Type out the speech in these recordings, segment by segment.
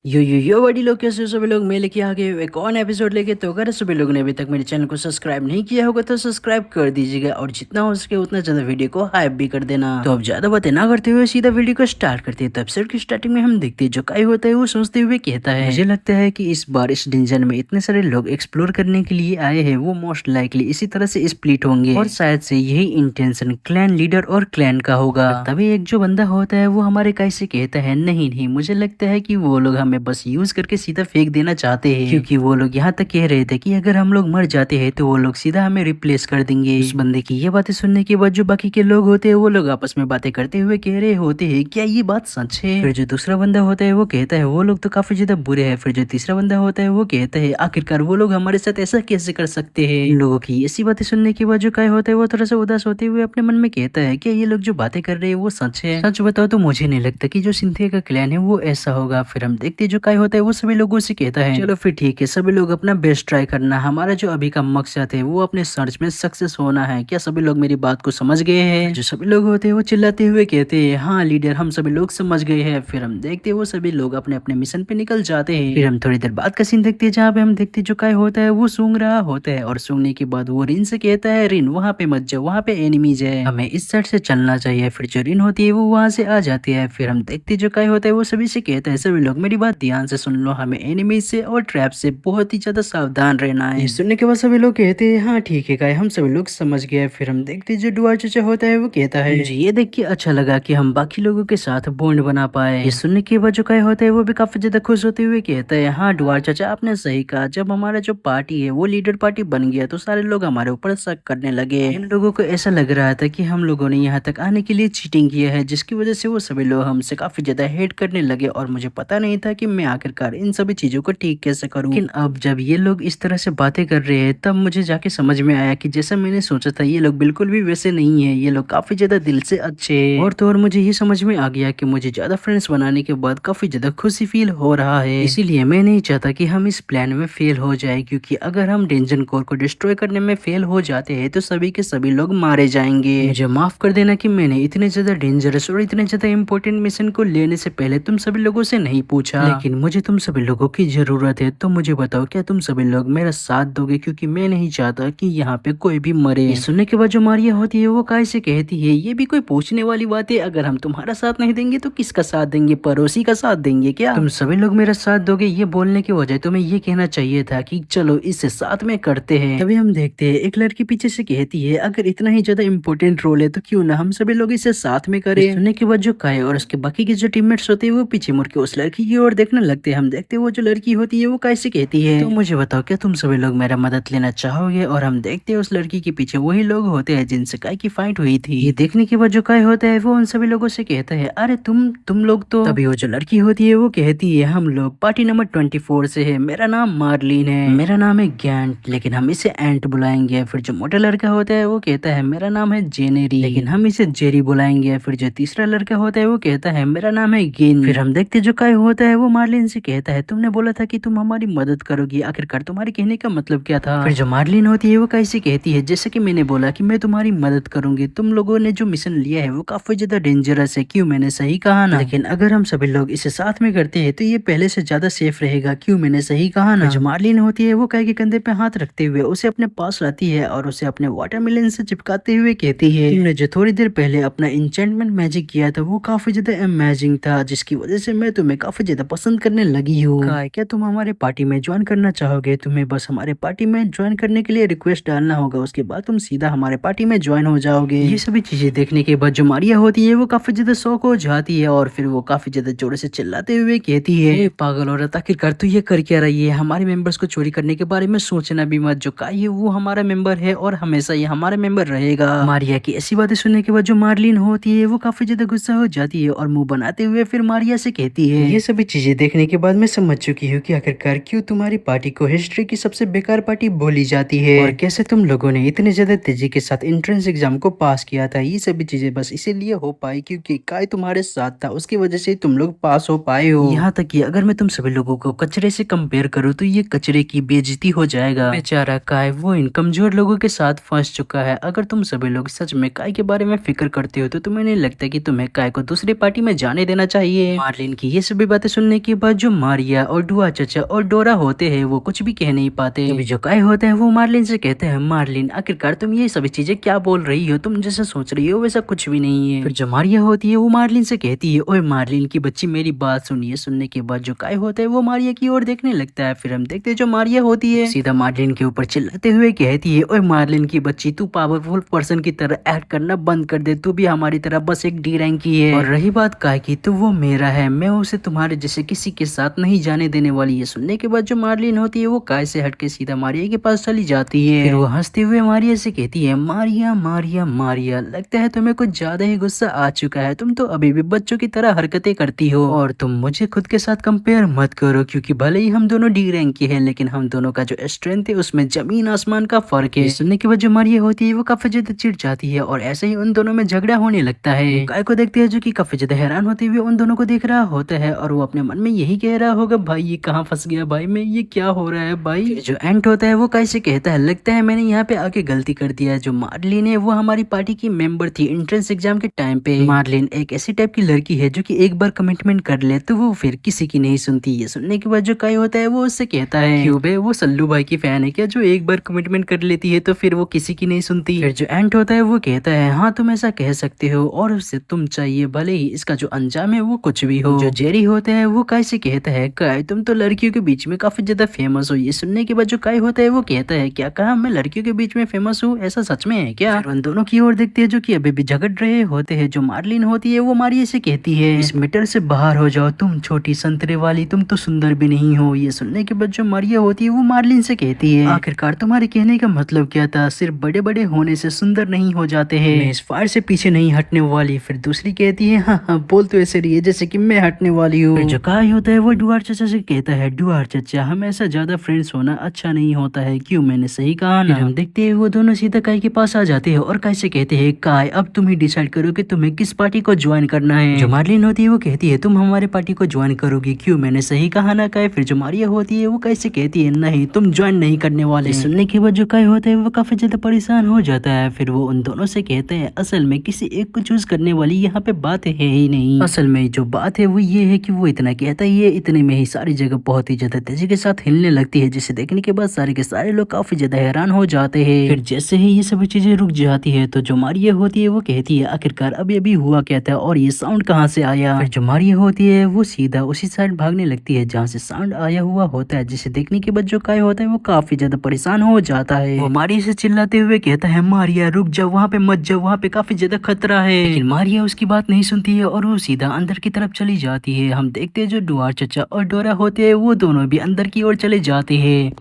यो बड़ी लोग, कैसे हो सभी लोग? मैं लेके आ गए एक और एपिसोड लेके। तो अगर सभी लोगों ने अभी तक मेरे चैनल को सब्सक्राइब नहीं किया होगा तो सब्सक्राइब कर दीजिएगा, और जितना हो सके उतना ज्यादा वीडियो को हाइप भी कर देना। तो अब ज्यादा बातें ना करते हुए सीधा वीडियो को स्टार्ट करते हैं। तो एपिसोड की स्टार्टिंग में हम देखते हैं जो काई होता है वो सोचते हुए कहता है, मुझे लगता है कि इस बार इस डेंजर में इतने सारे लोग एक्सप्लोर करने के लिए आए हैं, वो मोस्ट लाइकली इसी तरह से स्प्लिट होंगे और शायद से यही इंटेंशन क्लैन लीडर और क्लैन का होगा। तभी एक जो बंदा होता है वो हमारे काई से कहता है, नहीं नहीं, मुझे लगता है कि वो लोग हमें बस यूज करके सीधा फेंक देना चाहते हैं, क्योंकि वो लोग यहाँ तक कह रहे थे कि अगर हम लोग मर जाते हैं तो वो लोग सीधा हमें रिप्लेस कर देंगे। उस बंदे की ये बातें सुनने के बाद जो बाकी के लोग होते हैं वो लोग आपस में बातें करते हुए कह रहे होते हैं, क्या ये बात सच है? फिर जो दूसरा बंदा होता है वो कहता है वो लोग तो काफी ज्यादा बुरे हैं। फिर जो तीसरा बंदा होता है वो कहता है आखिरकार वो लोग हमारे साथ ऐसा कैसे कर सकते हैं? इन लोगों की ऐसी बातें सुनने के बाद जो काय होता है वो थोड़ा सा उदास होते हुए अपने मन में कहता है, क्या ये लोग जो बातें कर रहे हैं वो सच है? सच बताओ तो मुझे नहीं लगता कि जो सिंथिया का क्लैन है वो ऐसा होगा। फिर हम देखते हैं जो काय होता है वो सभी लोगों से कहता है, चलो फिर ठीक है, सभी लोग अपना बेस्ट ट्राई करना, हमारा जो अभी का मकसद है वो अपने सर्च में सक्सेस होना है। क्या सभी लोग मेरी बात को समझ गए हैं? जो सभी लोग होते हैं वो चिल्लाते हुए कहते हैं, हाँ लीडर, हम सभी लोग समझ गए हैं। फिर हम देखते हैं वो सभी लोग अपने अपने मिशन पे निकल जाते हैं। फिर हम थोड़ी देर बाद का सीन देखते हैं जहाँ पे हम देखते हैं जो काय होता है वो सूंघ रहा होता है, और सूंघने के बाद वो रिन से कहता है, रिन वहाँ पे मत जाओ, वहाँ पे एनिमीज है, हमें इस साइड से चलना चाहिए। फिर जो रिन होती है वो वहाँ से आ जाती है। फिर हम देखते हैं जो काय होता है वो सभी से कहता है, सभी लोग मेरी बात ध्यान से सुन लो, हमें एनिमीज से और ट्रैप से बहुत ही ज्यादा सावधान रहना है। ये सुनने के बाद सभी लोग कहते हैं, हाँ ठीक है काय, हम सभी लोग समझ गए। फिर हम देखते हैं जो डुआ चाचा होता है वो कहता है, मुझे ये देख के अच्छा लगा कि हम बाकी लोगों के साथ बॉन्ड बना पाए। ये सुनने के बाद जो काय होता है वो भी काफी ज्यादा खुश होते हुए कहता है, हाँ डुआर चाचा आपने सही कहा, जब हमारा जो पार्टी है वो लीडर पार्टी बन गया तो सारे लोग हमारे ऊपर शक करने लगे। इन लोगों को ऐसा लग रहा था कि हम लोगों ने यहाँ तक आने के लिए चीटिंग किया है, जिसकी वजह से वो सभी लोग हमसे काफी ज्यादा हेट करने लगे, और मुझे पता नहीं था कि मैं आखिरकार इन सभी चीजों को ठीक कैसे करूं। लेकिन अब जब ये लोग इस तरह से बातें कर रहे हैं तब मुझे जाके समझ में आया कि जैसा मैंने सोचा था ये लोग बिल्कुल भी वैसे नहीं है, ये लोग काफी ज्यादा दिल से अच्छे हैं। और तो और मुझे ये समझ में आ गया कि मुझे ज्यादा फ्रेंड्स बनाने के बाद काफी ज्यादा खुशी फील हो रहा है। इसीलिए मैं नहीं चाहता कि हम इस प्लान में फेल हो जाए, क्योंकि अगर हम डेंजन कोर को डिस्ट्रॉय करने में फेल हो जाते हैं तो सभी के सभी लोग मारे जाएंगे। मुझे माफ कर देना कि मैंने इतने ज्यादा डेंजरस और इतने ज्यादा इंपॉर्टेंट मिशन को लेने से पहले तुम सभी लोगों से नहीं पूछा, लेकिन मुझे तुम सभी लोगों की जरूरत है। तो मुझे बताओ, क्या तुम सभी लोग मेरा साथ दोगे? क्योंकि मैं नहीं चाहता कि यहाँ पे कोई भी मरे। ये सुनने के बाद जो मारिया होती है वो काय से कहती है, ये भी कोई पूछने वाली बात है? अगर हम तुम्हारा साथ नहीं देंगे तो किसका साथ देंगे? पड़ोसी का साथ देंगे क्या? तुम सभी लोग मेरा साथ दोगे, ये बोलने के वजह तुम्हें ये कहना चाहिए था कि चलो इससे साथ में करते हैं। तभी हम देखते हैं एक लड़की पीछे से कहती है, अगर इतना ही ज्यादा इंपॉर्टेंट रोल है तो क्यों ना हम सभी लोग इसे साथ में करें। सुनने के बाद जो काय और उसके बाकी के जो टीममेट्स होते हैं वो पीछे मुड़ के उस लड़की की ओर देखने लगते हैं। हम देखते हैं वो जो लड़की होती है वो कैसे कहती है, तो मुझे बताओ क्या तुम सभी लोग मेरा मदद लेना चाहोगे? और हम देखते हैं उस लड़की के पीछे वही लोग होते हैं जिनसे काय की फाइट हुई थी। ये देखने के बाद जो काय होता है वो उन सभी लोगों से कहता है, अरे तुम लोग तो। तभी वो जो लड़की होती है वो कहती है, हम लोग पार्टी नंबर 24 से है, मेरा नाम मार्लिन है, मेरा नाम है गैंट, लेकिन हम इसे एंट बुलाएंगे। फिर जो मोटा लड़का होता है वो कहता है, मेरा नाम है जेनेरी, लेकिन हम इसे जेरी बुलाएंगे। फिर जो तीसरा लड़का होता है वो कहता है, मेरा नाम है गिन। फिर हम देखते जो काय होता है वो मार्लिन से कहता है, तुमने बोला था कि तुम हमारी मदद करोगी, आखिरकार तुम्हारे कहने का मतलब क्या था? फिर जो मार्लिन होती है वो कैसे कहती है, जैसे कि मैंने बोला कि मैं तुम्हारी मदद करूंगी, तुम लोगों ने जो मिशन लिया है वो काफी ज्यादा डेंजरस है। क्यों, मैंने सही कहा ना? लेकिन अगर हम सभी लोग इसे साथ में करते हैं तो ये पहले से ज्यादा सेफ रहेगा। क्यों, मैंने सही कहा ना? जो मार्लिन होती है वो काय के कंधे पे हाथ रखते हुए उसे अपने पास लाती है और उसे अपने वाटरमेलन से चिपकाते हुए कहती है, तुमने जो थोड़ी देर पहले अपना इंचेंटमेंट मैजिक किया था वो काफी ज्यादा अमेजिंग था, जिसकी वजह से मैं तुम्हें काफी ज्यादा पसंद करने लगी हूँ। क्या तुम हमारे पार्टी में ज्वाइन करना चाहोगे? तुम्हें बस हमारे पार्टी में ज्वाइन करने के लिए रिक्वेस्ट डालना होगा, उसके बाद तुम सीधा हमारे पार्टी में ज्वाइन हो जाओगे। ये सभी चीजें देखने के बाद जो मारिया होती है वो काफी ज्यादा शौक हो जाती है, और फिर वो काफी ज्यादा जोर से चिल्लाते हुए कहती है, पागल औरत, आखिरकार तू ये कर क्या रही है? हमारे मेंबर्स को चोरी करने के बारे में सोचना भी मत, जो काय है वो हमारा मेंबर है और हमेशा ये हमारा मेंबर रहेगा। मारिया की ऐसी बातें सुनने के बाद जो मार्लिन होती है वो काफी ज्यादा गुस्सा हो जाती है और मुंह बनाते हुए फिर मारिया से कहती है, ये सभी चीजें देखने के बाद मैं समझ चुकी हूँ कि आखिरकार क्यों तुम्हारी पार्टी को हिस्ट्री की सबसे बेकार पार्टी बोली जाती है, और कैसे तुम लोगों ने इतने ज्यादा तेजी के साथ एंट्रेंस एग्जाम को पास किया था। ये सभी चीजें बस इसीलिए हो पाई क्योंकि काय तुम्हारे साथ था, उसकी वजह से तुम लोग पास हो पाए हो। यहाँ तक कि अगर मैं तुम सभी लोगों को कचरे से कंपेयर करूँ तो ये कचरे की बेइज्जती हो जाएगा। बेचारा काय वो इन कमजोर लोगों के साथ फंस चुका है। अगर तुम सभी लोग सच में काय के बारे में फिक्र करते हो तो तुम्हें नहीं लगता कि तुम्हें काय को दूसरी पार्टी में जाने देना चाहिए? मार्लिन की ये सभी बातें सुनने सुनने के बाद जो मारिया और डुआ चाचा और डोरा होते हैं वो कुछ भी कह नहीं पाते। तभी जो काय होता है वो मार्लिन से कहते हैं, मार्लिन आखिरकार तुम ये सभी चीजें क्या बोल रही हो, तुम जैसा सोच रही हो वैसा कुछ भी नहीं है। फिर जो मारिया होती है वो मार्लिन से कहती है, ओए मार्लिन की बच्ची मेरी बात सुनिए। सुनने के बाद जो काय होता है वो मारिया की ओर देखने लगता है। फिर हम देखते हैं जो मारिया होती है सीधा मार्लिन के ऊपर चिल्लाते हुए कहती है, ओए मार्लिन की बच्ची तू पावरफुल पर्सन की तरह एक्ट करना बंद कर दे, तू भी हमारी तरह बस एक डी रैंक की है। और रही बात काय की तो वो मेरा है, मैं उसे तुम्हारे जैसे किसी के साथ नहीं जाने देने वाली है। सुनने के बाद जो मार्लिन होती है वो काय से हटके सीधा मारिया के पास चली जाती है। फिर वो हंसते हुए मारिया से कहती है, मारिया मारिया मारिया लगता है तुम्हें कुछ ज्यादा ही गुस्सा आ चुका है, तुम तो अभी भी बच्चों की तरह हरकतें करती हो। और तुम मुझे खुद के साथ कंपेयर मत करो, क्योंकि भले ही हम दोनों डी रैंक के हैं लेकिन हम दोनों का जो स्ट्रेंथ है उसमें जमीन आसमान का फर्क है। सुनने के बाद जो मारिया होती है वो काफी ज्यादा चिढ़ जाती है और ऐसे ही उन दोनों में झगड़ा होने लगता है। काय को देखते हैं जो कि काफी ज्यादा हैरान होते हुए उन दोनों को देख रहा होता है और वो अपने मन में यही कह रहा होगा, भाई ये कहाँ फंस गया, भाई मैं ये क्या हो रहा है भाई। जो एंट होता है वो काय से कहता है, लगता है मैंने यहाँ पे आके गलती कर दिया। जो मार्लिन है वो हमारी पार्टी की मेंबर थी एंट्रेंस एग्जाम के टाइम पे। मार्लिन एक ऐसी टाइप की लड़की है जो कि एक बार कमिटमेंट कर ले तो वो फिर किसी की नहीं सुनती है। सुनने के बाद जो काय होता है वो उससे कहता है, क्यों बे वो सल्लू भाई की फैन है क्या जो एक बार कमिटमेंट कर लेती है तो फिर वो किसी की नहीं सुनती। फिर जो एंट होता है वो कहता है, हाँ तुम ऐसा कह सकते हो और उससे तुम चाहिए भले ही इसका जो अंजाम है वो कुछ भी हो। जो जेरी होता है वो काय से कहता है, काय तुम तो लड़कियों के बीच में काफी ज्यादा फेमस हो। ये सुनने के बाद जो काय होता है वो कहता है, क्या कहा मैं लड़कियों के बीच में फेमस हूँ, ऐसा सच में है क्या। उन दोनों की ओर देखते हैं जो कि अभी भी झगड़ रहे होते हैं। जो मार्लिन होती है वो मारिया से कहती है, इस मीटर से बाहर हो जाओ, तुम छोटी संतरे वाली, तुम तो सुंदर भी नहीं हो। ये सुनने के बाद जो मारिया होती है वो मार्लिन से कहती है, आखिरकार तुम्हारे कहने का मतलब क्या था, सिर्फ बड़े बड़े होने से सुंदर नहीं हो जाते हैं, मैं इस फायर से पीछे नहीं हटने वाली। फिर दूसरी कहती है, हाँ हाँ बोल तो ऐसे रही है जैसे कि मैं हटने वाली हूँ। जो काय होता है वो डुआर चाचा से कहता है, डुआर चाचा हमेशा ज्यादा फ्रेंड्स होना अच्छा नहीं होता है, क्यों मैंने सही कहा ना। हम देखते हैं वो दोनों सीधा काय के पास आ जाते हैं और काय से कहते हैं, काय अब तुम ही डिसाइड करो कि तुम्हें किस पार्टी को ज्वाइन करना है। जो मार्लिन होती है वो कहती है, तुम हमारे पार्टी को ज्वाइन करोगी, क्यों मैंने सही कहा ना काय। फिर जो मारिया होती है वो काय से कहती है, नहीं तुम ज्वाइन नहीं करने वाले। सुनने के बाद जो काय होता है वो काफी ज्यादा परेशान हो जाता है। फिर वो उन दोनों से कहते हैं, असल में किसी एक को चूज करने वाली यहाँ पे बात है ही नहीं, असल में जो बात है वो ये है कि वो इतना कहता ही है, इतने में ही सारी जगह बहुत ही ज्यादा तेजी के साथ हिलने लगती है, जिसे देखने के बाद सारे के सारे लोग काफी ज्यादा हैरान हो जाते हैं। फिर जैसे ही ये सभी चीजें रुक जाती है तो जो मारिया होती है वो कहती है, आखिरकार अभी अभी हुआ क्या था और ये साउंड कहाँ से आया। फिर जो मारिया होती है वो सीधा उसी साइड भागने लगती है जहाँ से साउंड आया हुआ होता है, जिसे देखने के बाद जो काय होता है वो काफी ज्यादा परेशान हो जाता है। वो मारिया से चिल्लाते हुए कहता है, मारिया रुक जाओ, वहाँ पे मत जाओ, वहाँ पे काफी ज्यादा खतरा है। लेकिन मारिया उसकी बात नहीं सुनती है और वो सीधा अंदर की तरफ चली जाती है। हम देखते हैं जो डुआर चाचा और डोरा होते हैं वो दोनों भी अंदर की ओर चले जाते हैं।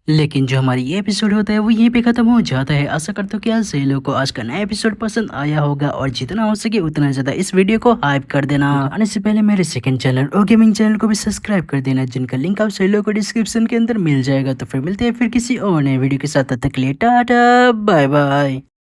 लेकिन जो हमारी ये एपिसोड होता है वो यहीं पे खत्म हो जाता है। आशा करता हूँ कि आज सही लोगों को आज का नया एपिसोड पसंद आया होगा और जितना हो सके उतना ज्यादा इस वीडियो को हाइप कर देना। आने से पहले मेरे सेकंड चैनल ओ गेमिंग चैनल को भी सब्सक्राइब कर देना, जिनका लिंक आप सही लोगों को डिस्क्रिप्शन के अंदर मिल जाएगा। तो फिर मिलते हैं फिर किसी और नए वीडियो के साथ, तब तक के लिए टाटा बाय बाय।